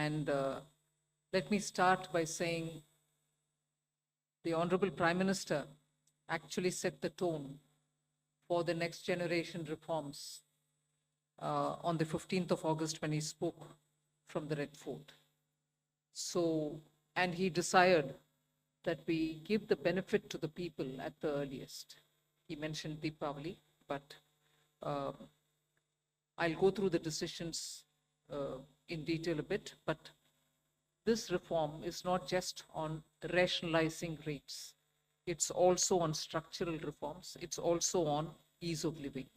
And let me start by saying the Honorable Prime Minister actually set the tone for the next generation reforms on the 15th of August when he spoke from the Red Fort. So, and he desired that we give the benefit to the people at the earliest. He mentioned Deepavali, but I'll go through the decisions in detail a bit, but this reform is not just on rationalizing rates. It's also on structural reforms. It's also on ease of living,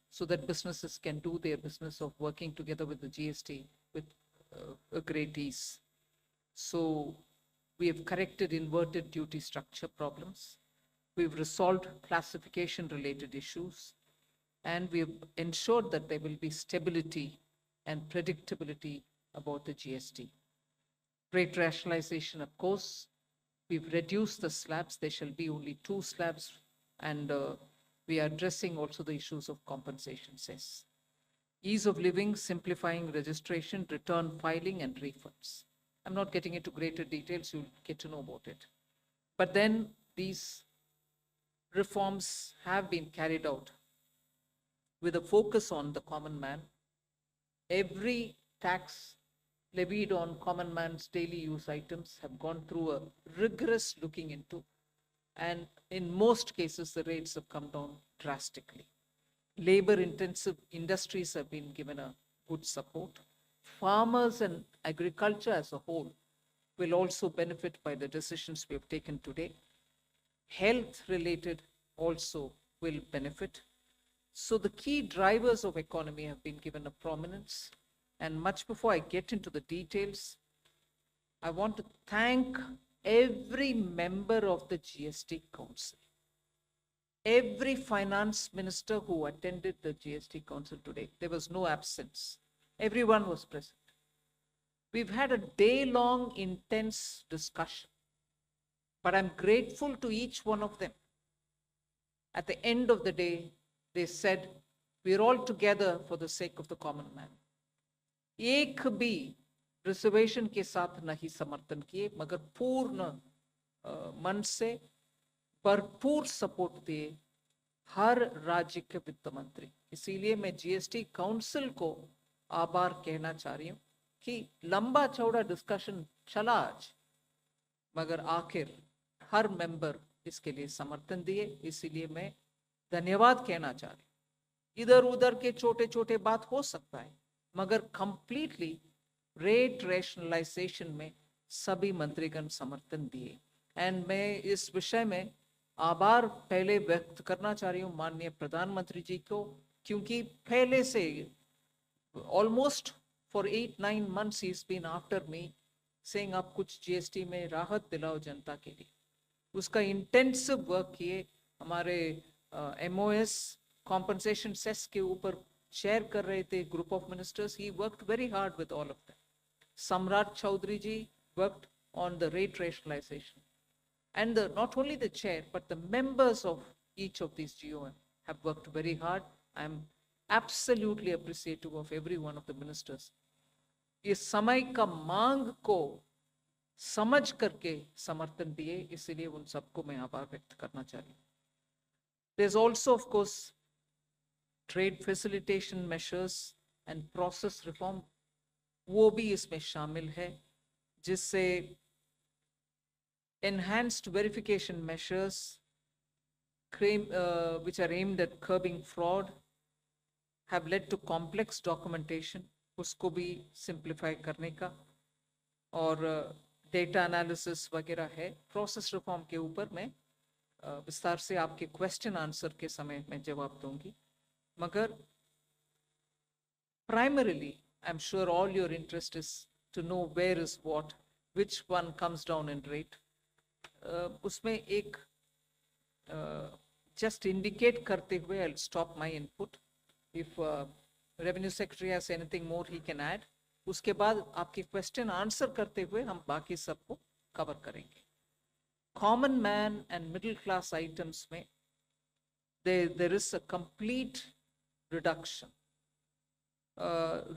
so that businesses can do their business of working together with the GST with a great ease. So we have corrected inverted duty structure problems. We've resolved classification related issues, and we have ensured that there will be stability and predictability about the GST. Rate rationalization, of course, we've reduced the slabs. There shall be only 2 slabs, and we are addressing also the issues of compensation cess. Ease of living, simplifying registration, return filing, and refunds. I'm not getting into greater details, you'll get to know about it. But then these reforms have been carried out with a focus on the common man. Every tax levied on common man's daily use items have gone through a rigorous looking into, and in most cases the rates have come down drastically. Labor intensive industries have been given a good support. Farmers and agriculture as a whole will also benefit by the decisions we have taken today. Health related also will benefit. So the key drivers of economy have been given a prominence. And much before I get into the details, I want to thank every member of the GST Council, every finance minister who attended the GST Council today. There was no absence. Everyone was present. We've had a day-long intense discussion, but I'm grateful to each one of them. At the end of the day, they said, we're all together for the sake of the common man. एक भी reservation के साथ नहीं समर्थन किए, मगर पूर्ण मन से भरपूर सपोर्ट दिए हर राज्य के वित्त मंत्री. इसीलिए मैं जीएसटी काउंसिल को आभार कहना चाह रही हूँ कि लंबा चौड़ा डिस्कशन चला आज, मगर आखिर हर मेंबर इसके लिए समर्थन दिए. इसीलिए मैं धन्यवाद कहना चाह रही हूँ. इधर उधर के छोटे छोटे बात हो सकता है, मगर कंप्लीटली रेट रैशनलाइजेशन में सभी मंत्रीगण समर्थन दिए. एंड मैं इस विषय में आभार पहले व्यक्त करना चाह रही हूँ माननीय प्रधानमंत्री जी को, क्योंकि पहले से almost for 8-9 months he's been after me saying आप कुछ जीएसटी में राहत दिलाओ जनता के लिए. उसका इंटेंसिव वर्क किए. हमारे एमओएस कॉम्पनसेशन सेस के ऊपर शेयर कर रहे थे group of ministers. He worked very hard with all of them. Samrat Choudhary ji worked on the rate rationalisation, and not only the chair but the members of each of these GOM have worked very hard. I am absolutely appreciative of every one of the ministers. इस समय का मांग को समझ करके समर्थन दिए, इसलिए उन सबको मैं आभार व्यक्त करना चाह रही हूँ. There's also of course trade facilitation measures and process reform, वो भी इसमें शामिल है, जिससे enhanced verification measures which are aimed at curbing fraud have led to complex documentation, उसको भी simplify करने का, और data analysis वगैरह है. process reform के ऊपर मैं विस्तार से आपके question answer के समय में जवाब दूंगी. मगर primarily I'm sure all your interest is to know where is what, which one comes down in rate. उसमें एक just indicate करते हुए I'll stop my input. If revenue secretary has anything more he can add. उसके बाद आपके question answer करते हुए हम बाकी सबको cover करेंगे. Common man and middle class items में there is a complete reduction.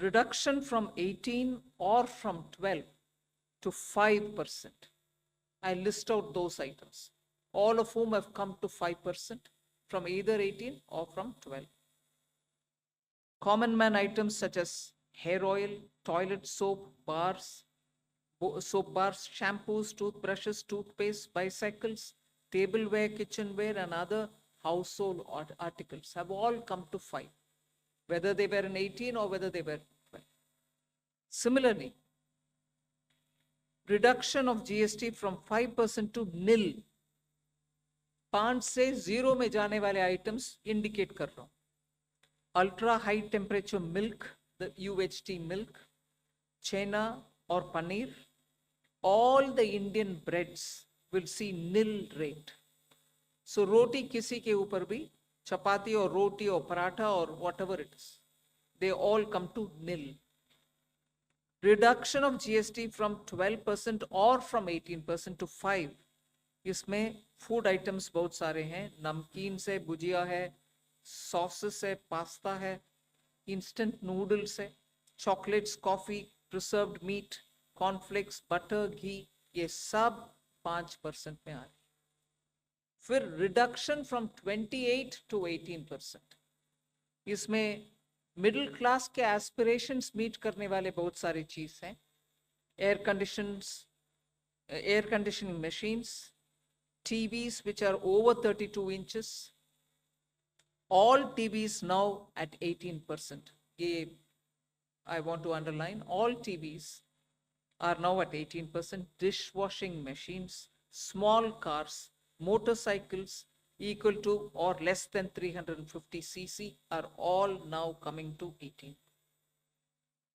reduction from 18 or from 12 to 5%. I list out those items, all of whom have come to 5% from either 18 or from 12. Common man items such as hair oil, toilet soap, soap bars, shampoos, toothbrushes, toothpaste, bicycles, tableware, kitchenware, and other household articles have all come to 5, whether they were in 18 or whether they were 12. Similarly, reduction of GST from 5% to nil. 5 से 0 में जाने वाले items indicate कर रहा हूं. Ultra high temperature milk, the UHT milk, chhena और paneer, all the Indian breads will see nil rate. So roti किसी के ऊपर भी, chapati or roti or paratha or whatever it is, they all come to nil. Reduction of GST from 12% or from 18% to 5. इसमें food items बहुत सारे हैं. नमकीन से भुजिया है, सॉसेस है, पास्ता है, इंस्टेंट नूडल्स है, chocolates, coffee, preserved meat, cornflakes, butter, ghee, ये सब 5% में आ रहे. फिर रिडक्शन फ्रॉम 28 टू 18%. इसमें मिडिल क्लास के एस्पिरेशंस मीट करने वाले बहुत सारी चीज हैं. Air conditioning machines, TVs which are over 32 inches, all TVs now at 18%. I want to underline, all TVs are now at 18%. Dishwashing machines, small cars, motorcycles equal to or less than 350 cc are all now coming to 18.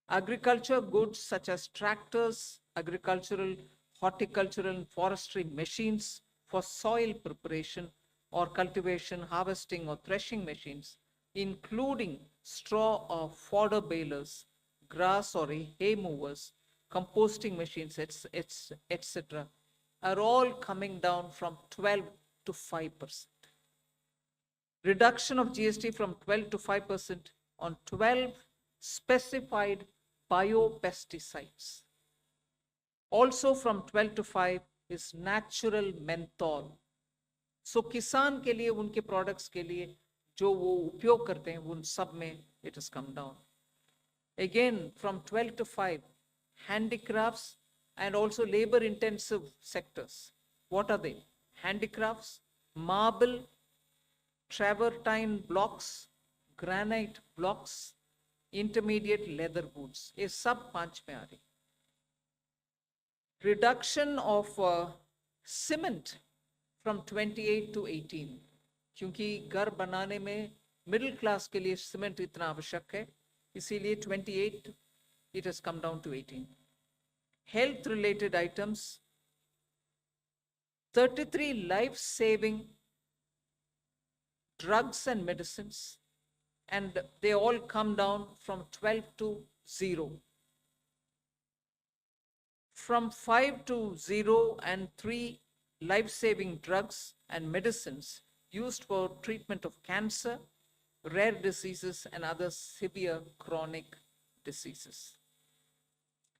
Agriculture goods such as tractors, agricultural, horticultural and forestry machines for soil preparation or cultivation, harvesting or threshing machines, including straw or fodder balers, grass or hay movers, composting machines, etc., are all coming down from 12 to 5%. Reduction of GST from 12 to 5% on 12 specified biopesticides. Also from 12 to 5 is natural menthol. So किसान के लिए, उनके products के लिए जो वो उपयोग करते हैं, उन सब में it has come down. Again from 12 to 5, handicrafts and also labor intensive sectors. What are they? Handicrafts, marble, travertine blocks, granite blocks, intermediate leather goods, ये सब 5 में आ रही. Reduction of cement from 28 to 18, क्योंकि घर बनाने में मिडिल क्लास के लिए सीमेंट इतना आवश्यक है, इसीलिए 28 it has come down to 18. Health related items, 33 life saving drugs and medicines, and they all come down from 12 to 0. From 5 to 0 and 3 life-saving drugs and medicines used for treatment of cancer, rare diseases, and other severe chronic diseases.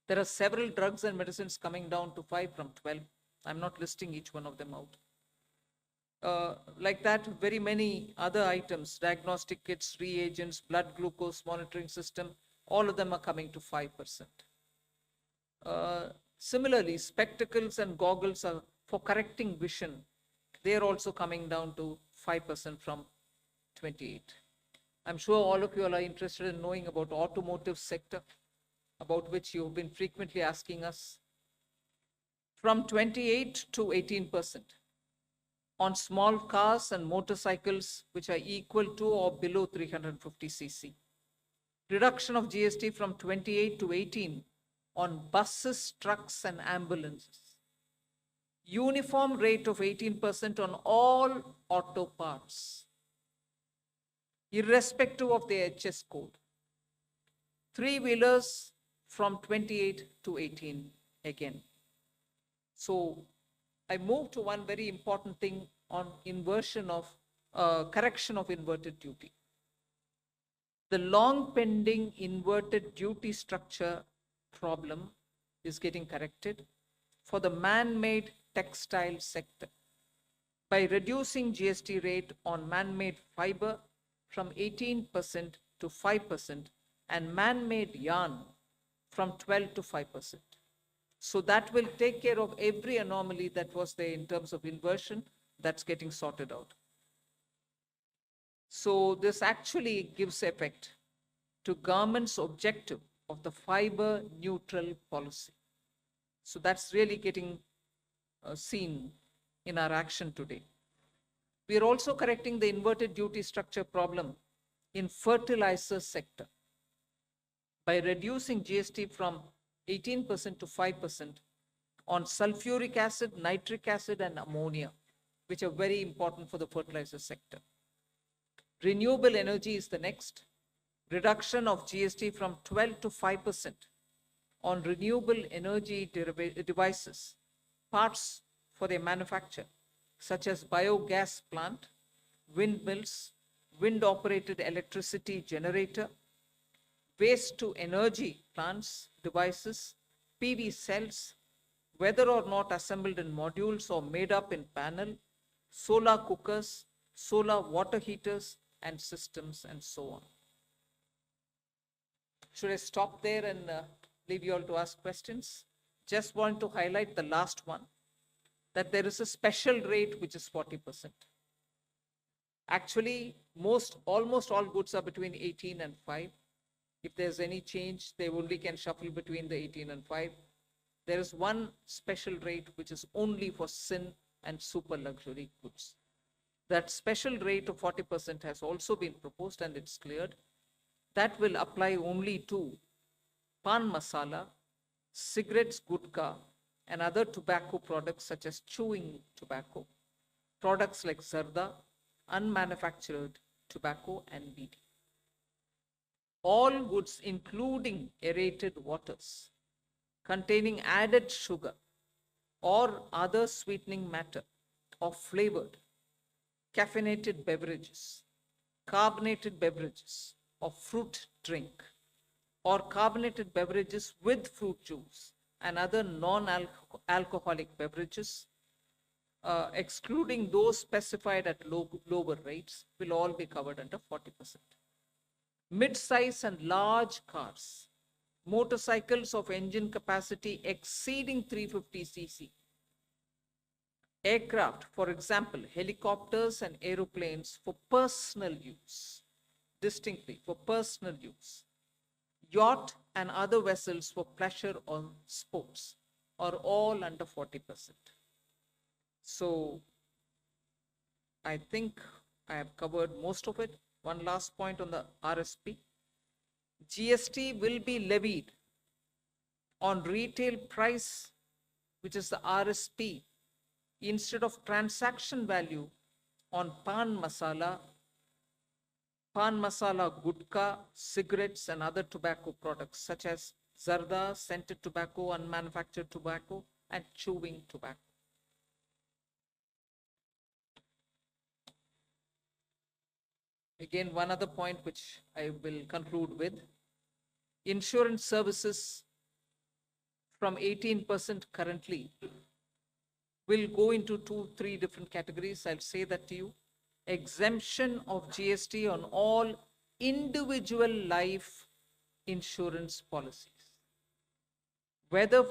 There are several drugs and medicines coming down to 5 from 12. I'm not listing each one of them out. Like that, very many other items, diagnostic kits, reagents, blood glucose monitoring system, all of them are coming to 5%. Similarly, spectacles and goggles are for correcting vision. They are also coming down to 5% from 28. I'm sure all of you are interested in knowing about automotive sector, about which you've been frequently asking us. From 28 to 18% on small cars and motorcycles which are equal to or below 350 cc. Reduction of GST from 28 to 18 on buses, trucks, and ambulances. Uniform rate of 18% on all auto parts, irrespective of the HS code. 3-wheelers from 28 to 18 again. So I move to one very important thing on inversion of correction of inverted duty. The long pending inverted duty structure problem is getting corrected for the man-made textile sector by reducing GST rate on man-made fiber from 18% to 5% and man-made yarn from 12 to 5%. So that will take care of every anomaly that was there in terms of inversion that's getting sorted out. So this actually gives effect to government's objective of the fiber neutral policy. So that's really getting seen in our action today. We are also correcting the inverted duty structure problem in fertilizer sector by reducing GST from 18% to 5% on sulfuric acid, nitric acid, and ammonia, which are very important for the fertilizer sector. Renewable energy is the next. Reduction of GST from 12 to 5% on renewable energy devices, parts for their manufacture, such as biogas plant, windmills, wind-operated electricity generator, waste to energy plants, devices, PV cells, whether or not assembled in modules or made up in panel, solar cookers, solar water heaters, and systems, and so on. Should I stop there and leave you all to ask questions? Just want to highlight the last one, that there is a special rate which is 40%. Actually, almost all goods are between 18 and 5. If there's any change, they only can shuffle between the 18 and 5. There is one special rate which is only for sin and super luxury goods. That special rate of 40% has also been proposed and it's cleared. That will apply only to pan masala, cigarettes, gutka, and other tobacco products such as chewing tobacco, products like zarda, unmanufactured tobacco, and BD. All goods, including aerated waters, containing added sugar or other sweetening matter or flavored, caffeinated beverages, carbonated beverages, or fruit drink, or carbonated beverages with fruit juice and other non-alcoholic beverages, excluding those specified at lower rates, will all be covered under 40%. Mid-size and large cars, motorcycles of engine capacity exceeding 350 cc, aircraft, for example, helicopters and aeroplanes for personal use, distinctly for personal use, yacht and other vessels for pleasure or sports are all under 40%. So I think I have covered most of it. One last point on the RSP. GST will be levied on retail price, which is the RSP, instead of transaction value on pan masala, gutka, cigarettes, and other tobacco products such as zarda, scented tobacco, unmanufactured tobacco, and chewing tobacco. Again, one other point which I will conclude with. Insurance services from 18% currently will go into 2-3 different categories. I'll say that to you. Exemption of GST on all individual life insurance policies, whether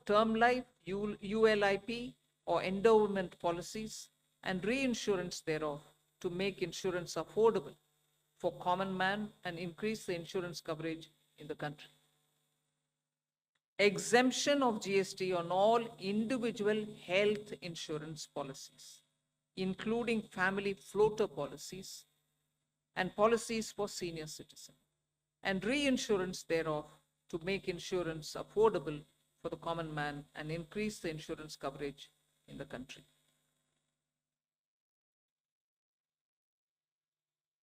term life, ULIP, or endowment policies, and reinsurance thereof, to make insurance affordable for common man and increase the insurance coverage in the country. Exemption of GST on all individual health insurance policies, including family floater policies and policies for senior citizens, and reinsurance thereof to make insurance affordable for the common man and increase the insurance coverage in the country.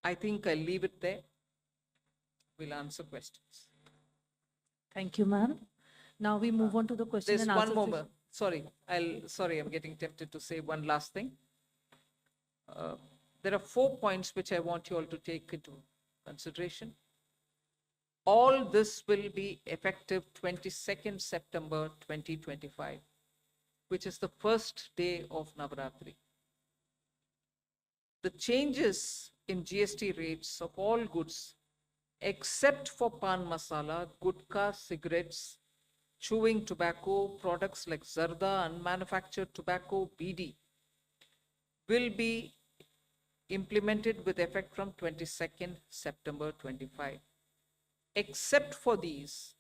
I think I'll leave it there. We'll answer questions. Thank you, ma'am. Now we move on to the question There's and answer. one more. Sorry, I'm getting tempted to say one last thing. There are 4 points which I want you all to take into consideration. All this will be effective 22nd September 2025, which is the first day of Navaratri. The changes in GST rates of all goods, except for pan masala, gutka, cigarettes, chewing tobacco, products like zarda, unmanufactured tobacco, BD, will be implemented with effect from 22nd September 25. Except for these,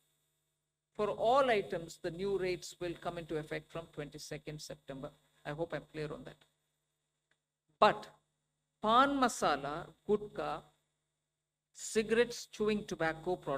for all items, the new rates will come into effect from 22nd September. I hope I'm clear on that. But pan masala, gutka, cigarettes, chewing tobacco products